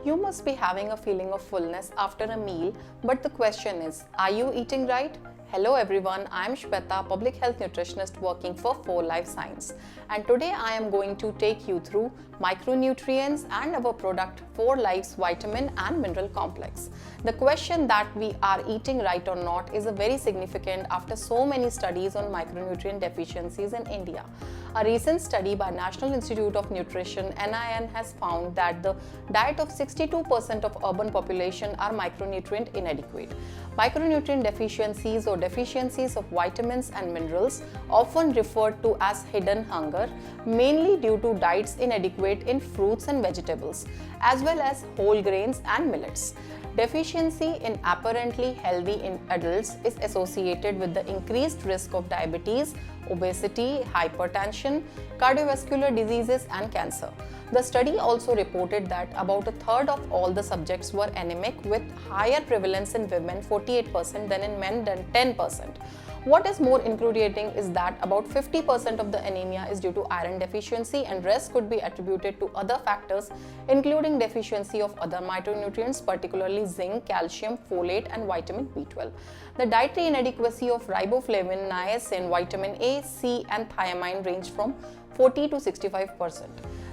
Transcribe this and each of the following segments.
You must be having a feeling of fullness after a meal, but the question is, are you eating right? Hello everyone, I am Shweta, public health nutritionist working for 4Life Science, and today I am going to take you through micronutrients and our product 4Life's vitamin and mineral complex. The question that we are eating right or not is a very significant after so many studies on micronutrient deficiencies in India. A recent study by National Institute of Nutrition (NIN) has found that the diet of 62% of urban population are micronutrient inadequate. Micronutrient deficiencies or deficiencies of vitamins and minerals, often referred to as hidden hunger, mainly due to diets inadequate in fruits and vegetables, as well as whole grains and millets. Deficiency in apparently healthy in adults is associated with the increased risk of diabetes, obesity, hypertension, cardiovascular diseases and cancer. The study also reported that about a third of all the subjects were anemic, with higher prevalence in women 48% than in men than 10%. What is more infuriating is that about 50% of the anemia is due to iron deficiency, and rest could be attributed to other factors including deficiency of other micronutrients, particularly zinc, calcium, folate and vitamin B12. The dietary inadequacy of riboflavin, niacin, vitamin A, C and thiamine range from 40 to 65%.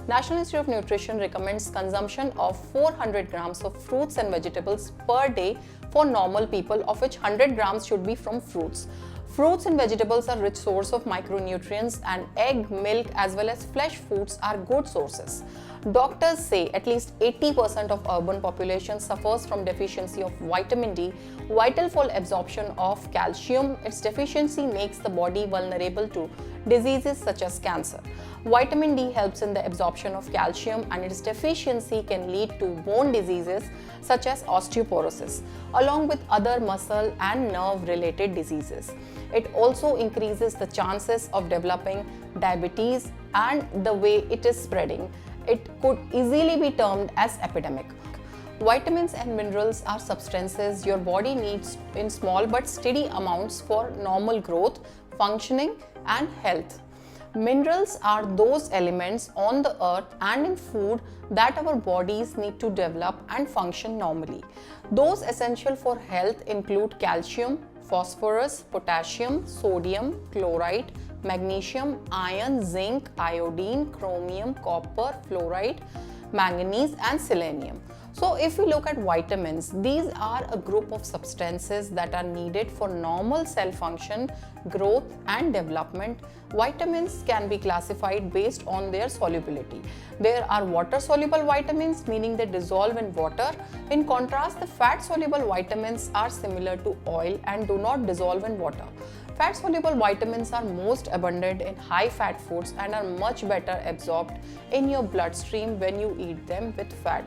National Institute of Nutrition recommends consumption of 400 grams of fruits and vegetables per day for normal people, of which 100 grams should be from fruits. Fruits and vegetables are rich source of micronutrients, and egg, milk as well as flesh foods are good sources. Doctors say at least 80% of urban population suffers from deficiency of vitamin D, vital for absorption of calcium. Its deficiency makes the body vulnerable to diseases such as cancer. Vitamin D helps in the absorption of calcium, and its deficiency can lead to bone diseases such as osteoporosis, along with other muscle and nerve related diseases. It also increases the chances of developing diabetes, and the way it is spreading, it could easily be termed as epidemic. Vitamins and minerals are substances your body needs in small but steady amounts for normal growth, functioning and health. Minerals are those elements on the earth and in food that our bodies need to develop and function normally. Those essential for health include calcium, phosphorus, potassium, sodium, chloride, magnesium, iron, zinc, iodine, chromium, copper, fluoride, manganese and selenium. So if we look at vitamins, these are a group of substances that are needed for normal cell function, growth and development. Vitamins can be classified based on their solubility. There are water-soluble vitamins, meaning they dissolve in water. In contrast, the fat-soluble vitamins are similar to oil and do not dissolve in water. Fat-soluble vitamins are most abundant in high-fat foods and are much better absorbed in your bloodstream when you eat them with fat.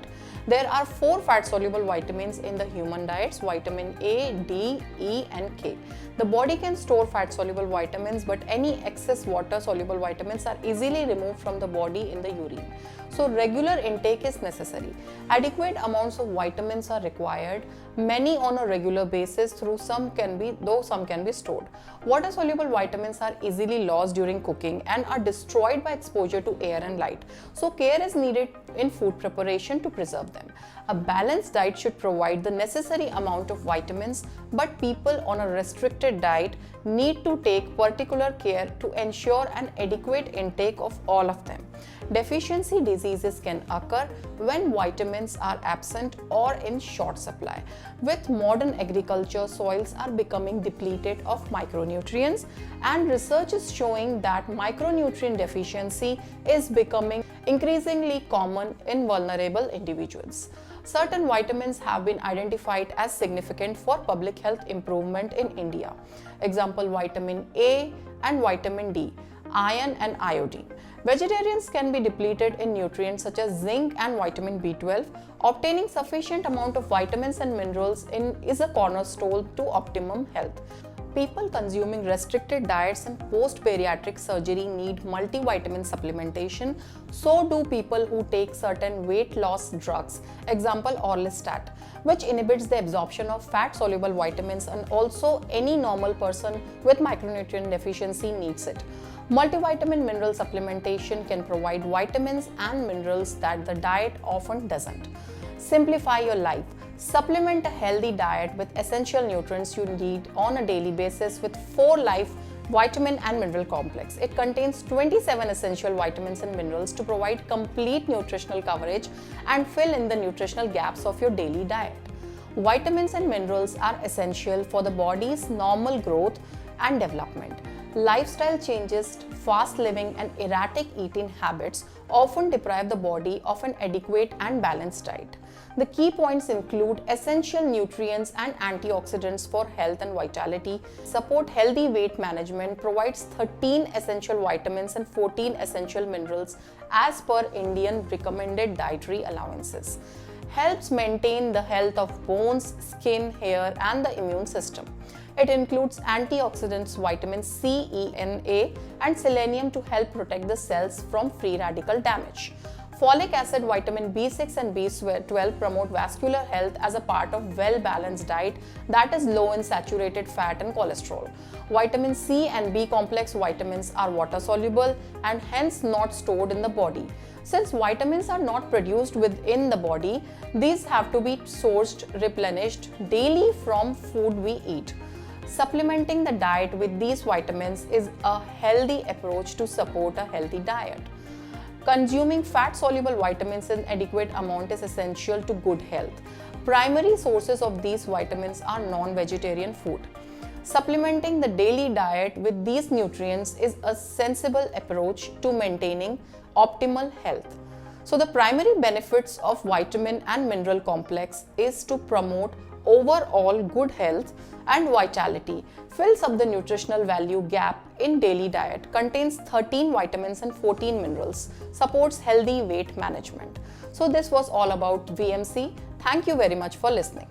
There are 4 fat-soluble vitamins in the human diets: vitamin A, D, E and K. The body can store fat-soluble vitamins, but any excess water-soluble vitamins are easily removed from the body in the urine. So regular intake is necessary. Adequate amounts of vitamins are required, many on a regular basis, though some can be stored. Water-soluble vitamins are easily lost during cooking and are destroyed by exposure to air and light. So care is needed in food preparation to preserve them. A balanced diet should provide the necessary amount of vitamins, but people on a restricted diet need to take particular care to ensure an adequate intake of all of them. Deficiency diseases can occur when vitamins are absent or in short supply. With modern agriculture, soils are becoming depleted of micronutrients, and research is showing that micronutrient deficiency is becoming increasingly common in vulnerable individuals. Certain vitamins have been identified as significant for public health improvement in India. Example, vitamin A and vitamin D, iron and iodine. Vegetarians can be depleted in nutrients such as zinc and vitamin B12. Obtaining sufficient amount of vitamins and minerals is a cornerstone to optimum health. People consuming restricted diets and post-bariatric surgery need multivitamin supplementation. So do people who take certain weight loss drugs, example Orlistat, which inhibits the absorption of fat-soluble vitamins, and also any normal person with micronutrient deficiency needs it. Multivitamin mineral supplementation can provide vitamins and minerals that the diet often doesn't. Simplify your life. Supplement a healthy diet with essential nutrients you need on a daily basis with 4 Life Vitamin and Mineral Complex. It contains 27 essential vitamins and minerals to provide complete nutritional coverage and fill in the nutritional gaps of your daily diet. Vitamins and minerals are essential for the body's normal growth and development. Lifestyle changes, fast living, and erratic eating habits often deprive the body of an adequate and balanced diet. The key points include essential nutrients and antioxidants for health and vitality, support healthy weight management, provides 13 essential vitamins and 14 essential minerals as per Indian recommended dietary allowances, helps maintain the health of bones, skin, hair, and the immune system. It includes antioxidants vitamin C, E, N, A, and selenium to help protect the cells from free radical damage. Folic acid, vitamin B6 and B12 promote vascular health as a part of well-balanced diet that is low in saturated fat and cholesterol. Vitamin C and B complex vitamins are water-soluble and hence not stored in the body. Since vitamins are not produced within the body, these have to be sourced, replenished daily from food we eat. Supplementing the diet with these vitamins is a healthy approach to support a healthy diet. Consuming fat-soluble vitamins in adequate amount is essential to good health. Primary sources of these vitamins are non-vegetarian food. Supplementing the daily diet with these nutrients is a sensible approach to maintaining optimal health. So the primary benefits of vitamin and mineral complex is to promote overall good health and vitality, fills up the nutritional value gap in daily diet, contains 13 vitamins and 14 minerals, supports healthy weight management. So this was all about VMC. Thank you very much for listening.